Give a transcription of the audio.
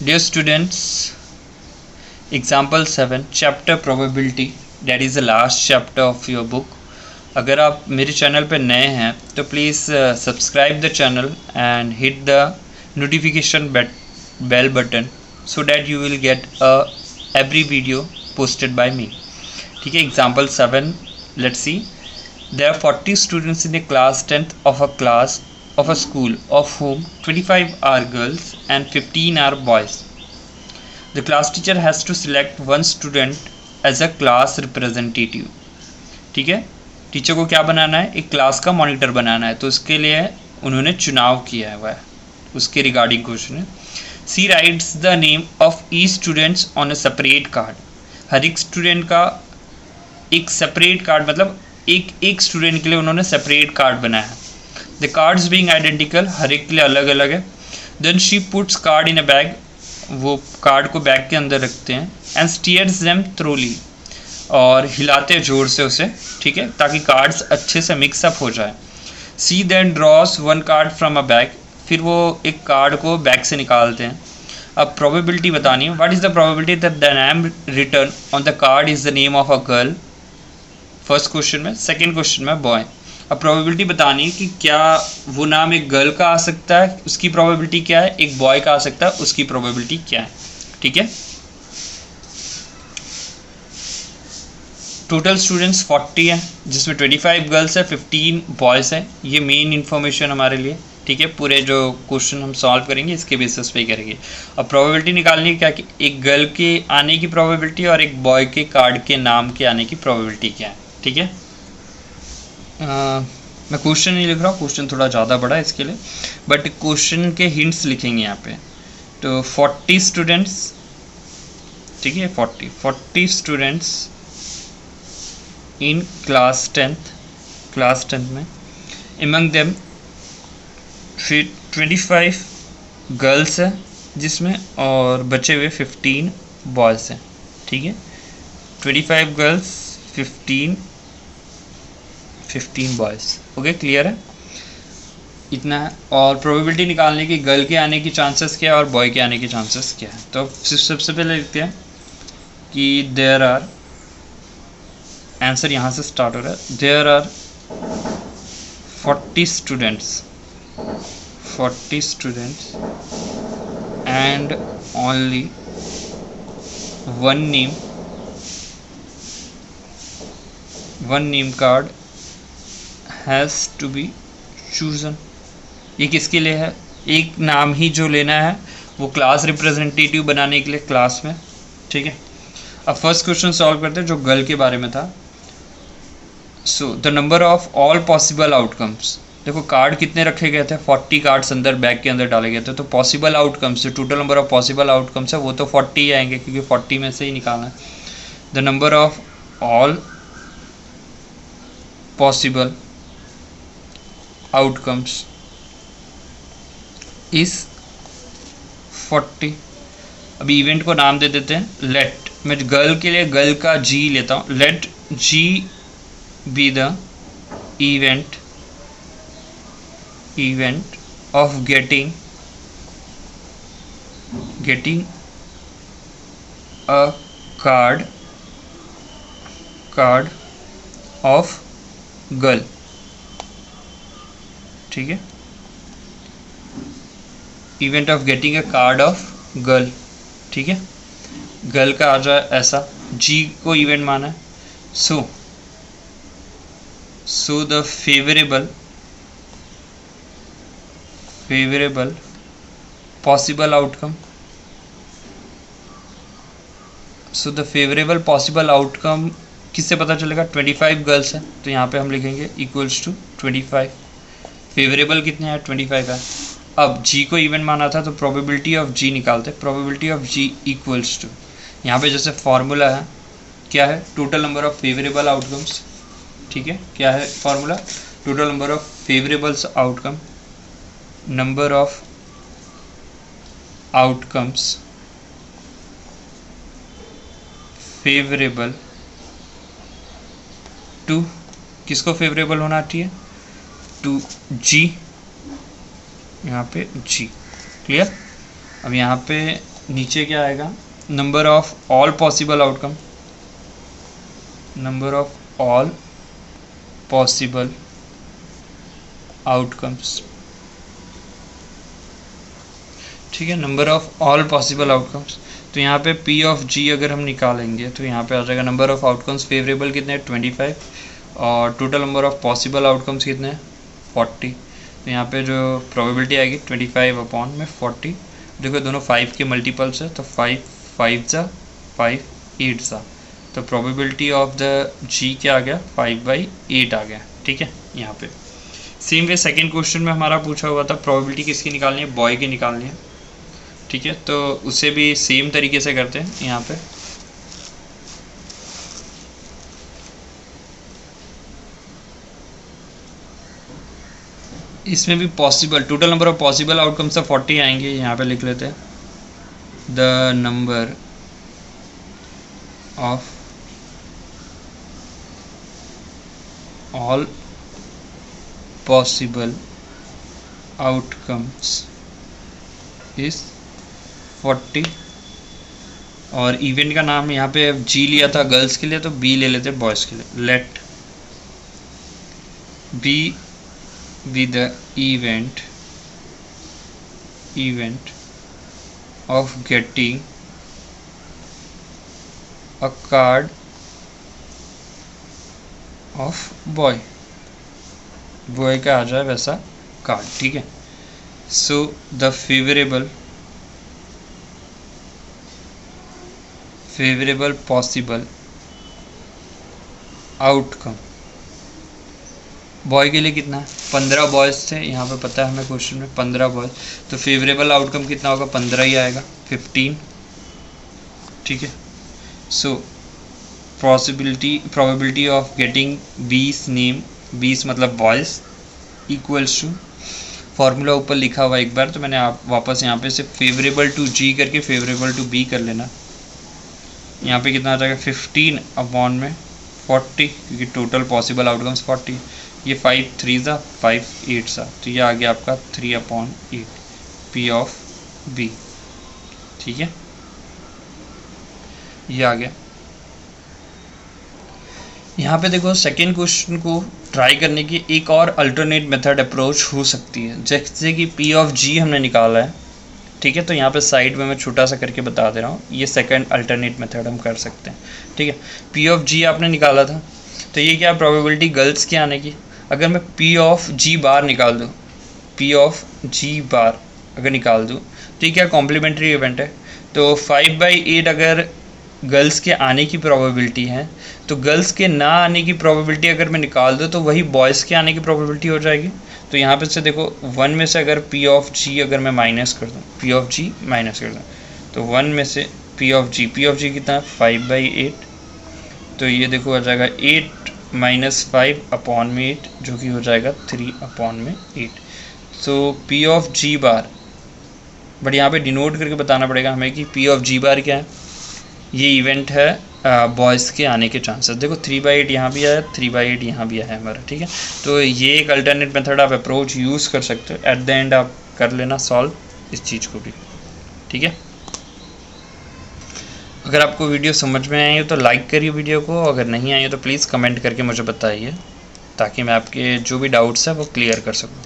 Dear students, example 7 chapter probability, that is the last chapter of your book. अगर आप मेरे channel पर नए हैं तो please subscribe the channel and hit the notification bell button so that you will get every video posted by me. ठीक है, example 7, let's see. There are 40 students in a class 10th of a school, of whom 25 are girls and 15 are boys. The class teacher has to select one student as a class representative. ठीक है, teacher को क्या बनाना है? एक class का monitor बनाना है, तो उसके लिए उन्होंने चुनाव किया है, वह उसके रिगार्डिंग क्वेश्चन है. She writes the name of each students on a separate card. हर एक स्टूडेंट का एक सेपरेट कार्ड, मतलब एक स्टूडेंट के लिए उन्होंने सेपरेट कार्ड बनाया है. द कार्ड्स बीइंग आइडेंटिकल, हर एक के लिए अलग अलग है. Then she puts card in a bag, वो कार्ड को बैग के अंदर रखते हैं. एंड स्टीयर्स देम थ्रोली, और हिलाते हैं जोर से उसे, ठीक है, ताकि कार्ड्स अच्छे से मिक्सअप हो जाए. She then draws one card from a bag, फिर वो एक कार्ड को बैग से निकालते हैं. अब प्रोबेबिलिटी बतानी है. What is the probability that the name return on the card is the name of a girl, first question में. सेकेंड क्वेश्चन में बॉय. अब प्रोबेबिलिटी बतानी है कि क्या वो नाम एक गर्ल का आ सकता है, उसकी प्रोबेबिलिटी क्या है, एक बॉय का आ सकता है, उसकी प्रोबेबिलिटी क्या है. ठीक है, टोटल स्टूडेंट्स 40 हैं, जिसमें 25 गर्ल्स है, 15 बॉयज़ हैं. ये मेन इन्फॉर्मेशन हमारे लिए. ठीक है, पूरे जो क्वेश्चन हम सॉल्व करेंगे इसके बेसिस पे करेंगे. अब प्रोबेबिलिटी निकालनी है क्या कि एक गर्ल के आने की प्रोबेबिलिटी और एक बॉय के कार्ड के नाम के आने की प्रोबेबिलिटी क्या है. ठीक है, मैं क्वेश्चन नहीं लिख रहा हूँ, क्वेश्चन थोड़ा ज़्यादा बड़ा है इसके लिए, बट क्वेश्चन के हिंट्स लिखेंगे यहाँ पे. तो 40 स्टूडेंट्स, ठीक है, 40 स्टूडेंट्स इन क्लास 10th में. एमंग देम फिर 25 गर्ल्स है जिसमें, और बचे हुए 15 बॉयज़ हैं. ठीक है, 25 गर्ल्स, 15 बॉयज़. ओके, क्लियर है, इतना है. और प्रोबेबिलिटी निकालने की गर्ल के आने की चांसेस क्या है और बॉय के आने की चांसेस क्या है. तो सबसे पहले लिखते हैं कि देयर आर, आंसर यहाँ से स्टार्ट हो रहा है. There are 40 students and only one name card has to be chosen. ये किसके लिए है? एक नाम ही जो लेना है वो क्लास रिप्रेजेंटेटिव बनाने के लिए क्लास में. ठीक है, अब फर्स्ट क्वेश्चन सॉल्व करते हैं जो गर्ल के बारे में था. So the number of all possible outcomes. देखो कार्ड कितने रखे गए थे, 40 कार्ड्स अंदर बैग के अंदर डाले गए थे. तो पॉसिबल आउटकम्स, जो total number of possible outcomes है वो तो 40 आएंगे, क्योंकि 40 में से ही निकालना है. The number of all possible outcomes is 40. अभी इवेंट को नाम दे देते हैं. लेट, मैं गर्ल के लिए गर्ल का जी लेता हूँ. Let G be the event of getting a card of girl. ठीक है, event of getting a card of girl. ठीक है, गर्ल का आ जाए ऐसा, जी को इवेंट माना है. So the favourable possible outcome. So the favourable possible outcome किससे पता चलेगा? 25 गर्ल्स है, तो यहाँ पे हम लिखेंगे इक्वल्स टू 25. फेवरेबल कितने हैं? 25 है. अब जी को इवेंट माना था तो प्रोबेबिलिटी ऑफ जी निकालते. Probability of G equals to, यहाँ पे जैसे फॉर्मूला है, क्या है? Total number of favourable outcomes. ठीक है, क्या है formula? Total number of favourables outcome, number of outcomes favourable to, किसको फेवरेबल होना चाहिए? टू जी, यहाँ पे जी. क्लियर? अब यहाँ पे नीचे क्या आएगा, number of all possible outcome, number of all possible outcomes, ठीक है, number of all possible outcomes. तो यहाँ पे P ऑफ G अगर हम निकालेंगे तो यहाँ पे आ जाएगा नंबर ऑफ आउटकम्स फेवरेबल कितने हैं 25, और total number of possible outcomes कितने हैं 40। तो यहाँ पे जो प्रोबेबिलिटी आएगी 25 अपॉन में 40। देखो दोनों 5 के मल्टीपल्स है, तो 5 5 ज़ा 5 8 ज़ा, तो प्रोबेबिलिटी ऑफ द G क्या आ गया 5/8 आ गया, ठीक है। यहाँ पे सेम वे सेकेंड क्वेश्चन में हमारा पूछा हुआ था प्रोबेबिलिटी किसकी निकालनी है, बॉय की निकालनी है, ठीक है। तो उसे भी सेम तरीके से करते हैं। यहाँ पे इसमें भी possible total number of possible outcome से 40 आएंगे। यहाँ पे लिख लेते हैं the number of all possible outcomes is 40, और इवेंट का नाम यहाँ पे G लिया था गर्ल्स के लिए, तो B ले लेते बॉयज़ के लिए। Let B be the event of getting a card of boy का आ जाए वैसा कार्ड, ठीक है। So the favourable possible outcome boy के लिए कितना है 15 बॉयज़ थे यहाँ पे, पता है हमें क्वेश्चन में 15 बॉयज़, तो फेवरेबल आउटकम कितना होगा 15 ही आएगा 15, ठीक है। So probability of getting 20 name, 20 मतलब बॉयज़, इक्वल्स टू फॉर्मूला ऊपर लिखा हुआ एक बार, तो मैंने आप वापस यहाँ पे से फेवरेबल टू G करके फेवरेबल टू B कर लेना। यहाँ पे कितना आ जाएगा 15 अपॉन में 40, क्योंकि टोटल पॉसिबल आउटकम्स 40, ये 5 3 ज़ा 5 8 ज़ा, तो ये आ गया आपका 3/8 P ऑफ B, ठीक है, ये आ गया। यहाँ पे देखो सेकेंड क्वेश्चन को ट्राई करने की एक और अल्टरनेट मेथड अप्रोच हो सकती है, जैसे कि P ऑफ G हमने निकाला है, ठीक है। तो यहाँ पे साइड में मैं छोटा सा करके बता दे रहा हूँ, ये सेकंड अल्टरनेट मेथड हम कर सकते हैं, ठीक है। P ऑफ G आपने निकाला था, तो ये क्या प्रोबेबिलिटी गर्ल्स के आने की, अगर मैं P ऑफ G बार निकाल दूँ, P ऑफ G बार अगर निकाल दूँ, तो ये क्या कॉम्प्लीमेंट्री इवेंट है, तो 5/8 अगर गर्ल्स के आने की प्रोबेबिलिटी है, तो गर्ल्स के ना आने की प्रोबेबिलिटी अगर मैं निकाल दूँ तो वही बॉयज़ के आने की प्रोबेबिलिटी हो जाएगी। तो यहाँ पे से देखो 1 में से अगर P ऑफ G अगर मैं माइनस कर दूँ, P ऑफ G माइनस कर दूँ, तो 1 में से P ऑफ G कितना है 5/8, तो ये देखो आ जाएगा 8 - 5 अपॉन में 8, जो कि हो जाएगा 3/8। सो P of G bar, but यहाँ पे डिनोट करके बताना पड़ेगा हमें कि P ऑफ G बार क्या है, ये इवेंट है बॉयज़ के आने के चांसेस। देखो 3/8 यहाँ भी आया, 3/8 यहाँ भी आया हमारा, ठीक है। तो ये एक अल्टरनेट मेथड आप अप्रोच यूज़ कर सकते हो, एट द एंड आप कर लेना सॉल्व इस चीज़ को भी, ठीक है। अगर आपको वीडियो समझ में आई हो तो लाइक करिए वीडियो को, अगर नहीं आई हो तो प्लीज़ कमेंट करके मुझे बताइए, ताकि मैं आपके जो भी डाउट्स हैं वो क्लियर कर सकूँ।